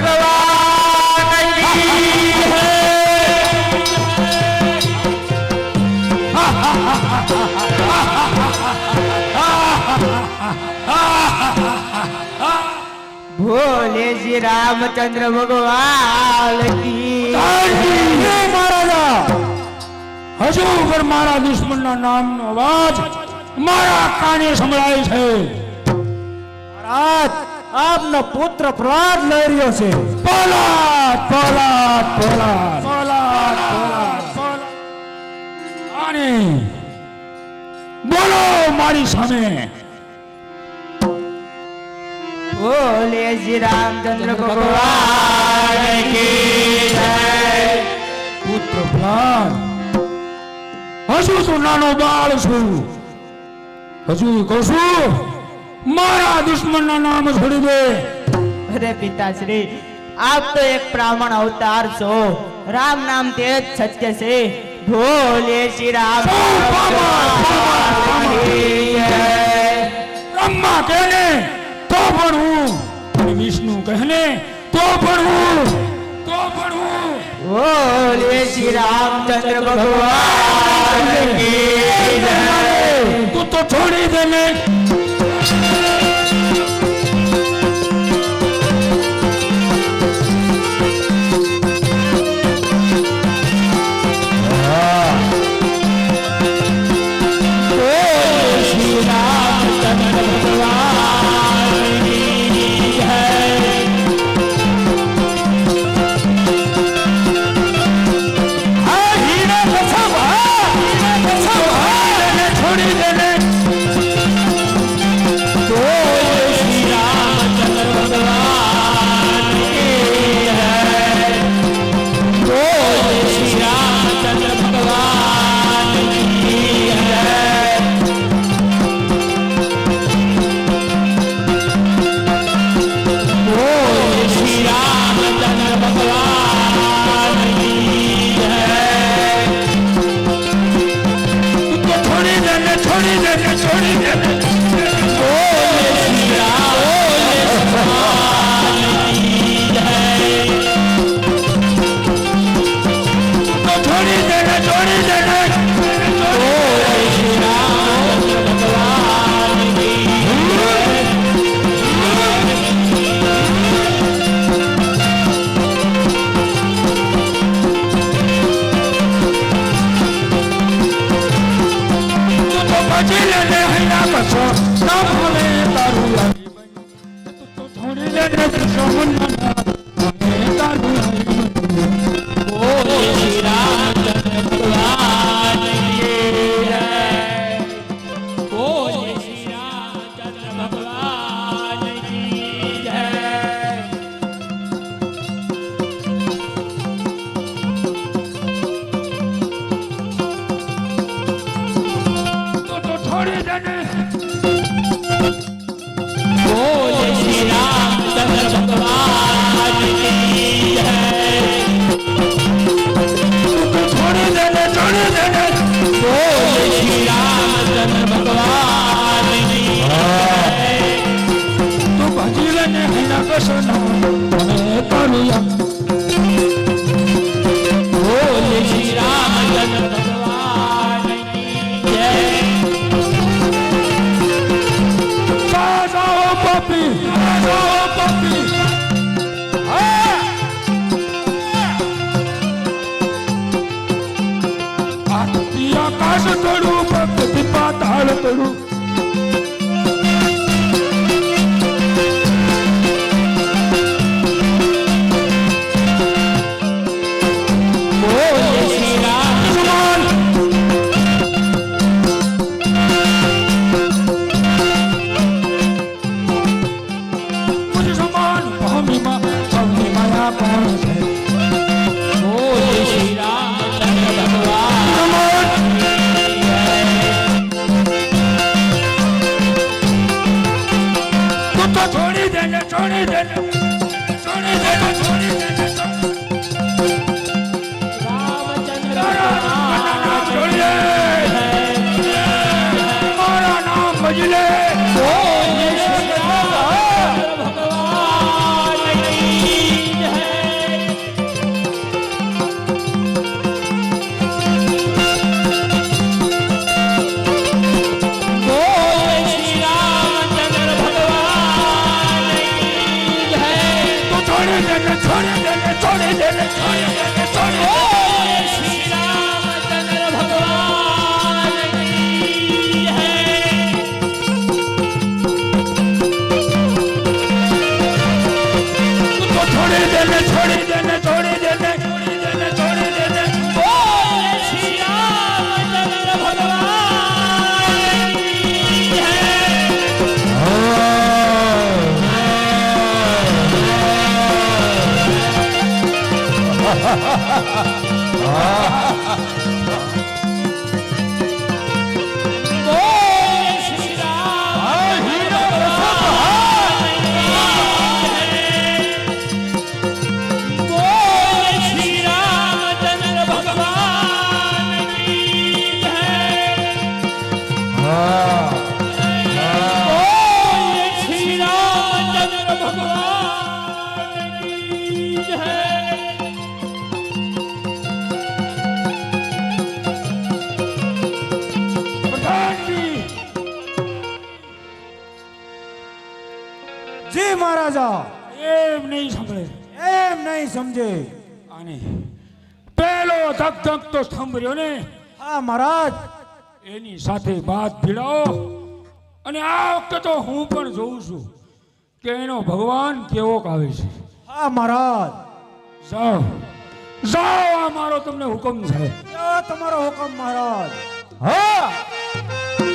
भगवान की भोले श्री रामचंद्र भगवान की महाराजा हजू पर मारा दुश्मन नाम नो अवाज मारा काने संभळाय छे महाराज આપનો પુત્ર પ્રહલાદ લઈ રહ્યો છે પલાટ પલાટ પલાટ પલાટ પલાટ આને બોલો મારી સામે बोले श्री रामचंद्र भगवान की जय। પુત્ર પ્રહલાદ હજુ તો નાનો બાળ છું હજુ કહું છું મારા દુશ્મનના નામ છોડી દે अरे पिताश्री आप तो एक ब्राह्मण अवतार छो राम नाम तेज सत्य से भोले श्री राम ब्रह्मा कहने तो पण हूँ विष्णु कहने तो पण हूँ बोले श्री रामचंद्र भगवान की जय। तू तो छोड़ी देने છોડી દેને છોડી દેને છોડી દેને છોડી દેને છોડી દે શ્રી રામચંદ્ર ભગવાન કી હૈ તો છોડી દેને છોડી દેને છોડી દેને છોડી દેને છોડી દેને બોલ શ્રી રામચંદ્ર ભગવાન કી હૈ બોલ શ્રી રામચંદ્ર ભગવાન બોલ શ્રી રામચંદ્ર ભગવાન કી હૈ બોલ શ્રી રામચંદ્ર ભગવાન કી હૈ પ્રધાનજી જી મહારાજા એમ નહીં સાંભળે એમ નહીં સમજે આને પેલો ધક ધક તો સ્તંભ રહ્યો ને હા મહારાજ એની સાથે બાદ ભીડાવો અને આ વખતે તો હું પણ જોઉં છું કે એનો ભગવાન કેવો આવે છે હા મહારાજ જાઓ જાઓ આ મારો તમને હુકમ છે યો તમારો હુકમ મહારાજ હા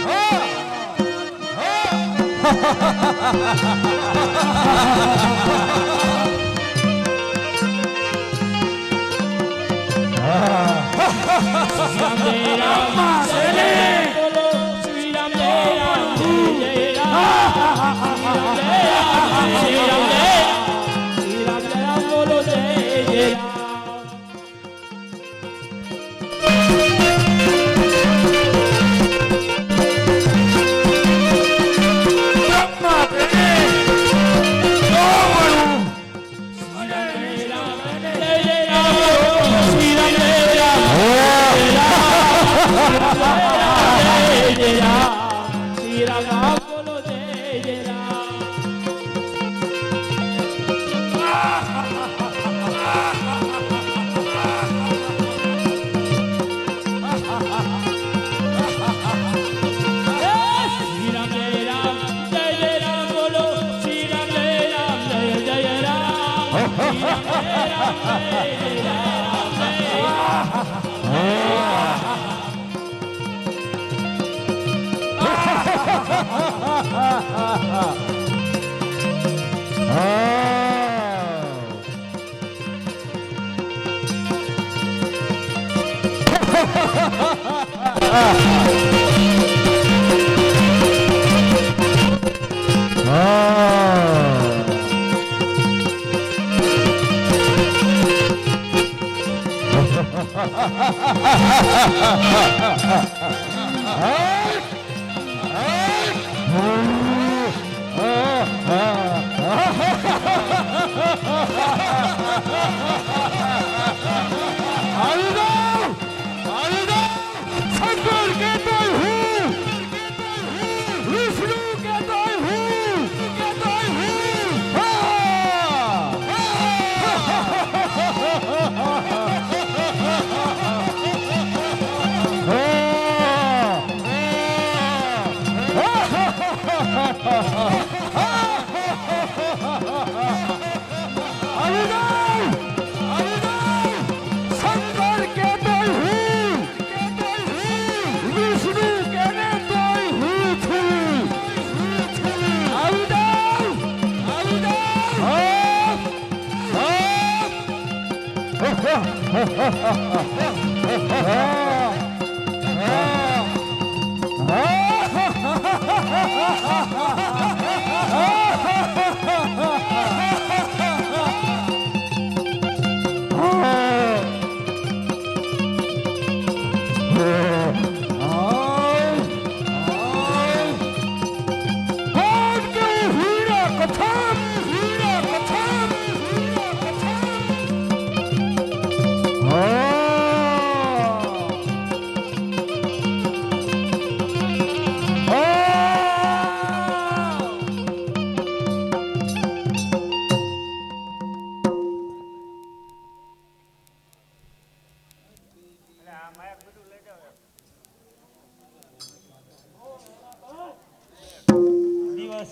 હા રામ જય રામ બોલો શ્રી રામ જય રામ જય રામ શ્રી રામ જય રામ બોલો જય જય રામ બ્રહ્મા પ્રેમે નો મળું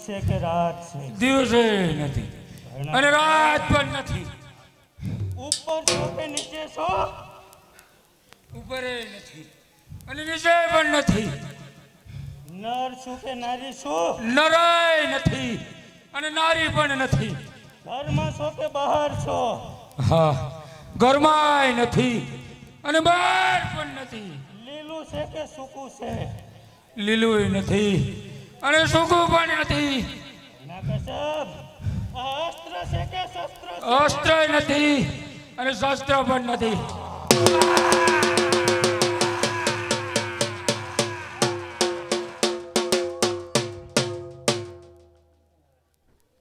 છે કે રાત છે? દિવસે નથી અને રાત પણ નથી. ઉપર છો કે નીચે છો? ઉપરે નથી અને નીચે પણ નથી. નર છું કે નારી છું? નરાય નથી અને નારી પણ નથી. ઘરમાં છો કે બહાર છો? હા, ઘરમાંય નથી અને બહાર પણ નથી. લીલું છે કે સૂકું છે? લીલુંય નથી અને સૂકું પણ નથી. ના કસબ, આ અસ્ત્ર છે કે શસ્ત્ર છે? અસ્ત્ર નથી અને શસ્ત્ર પણ નથી.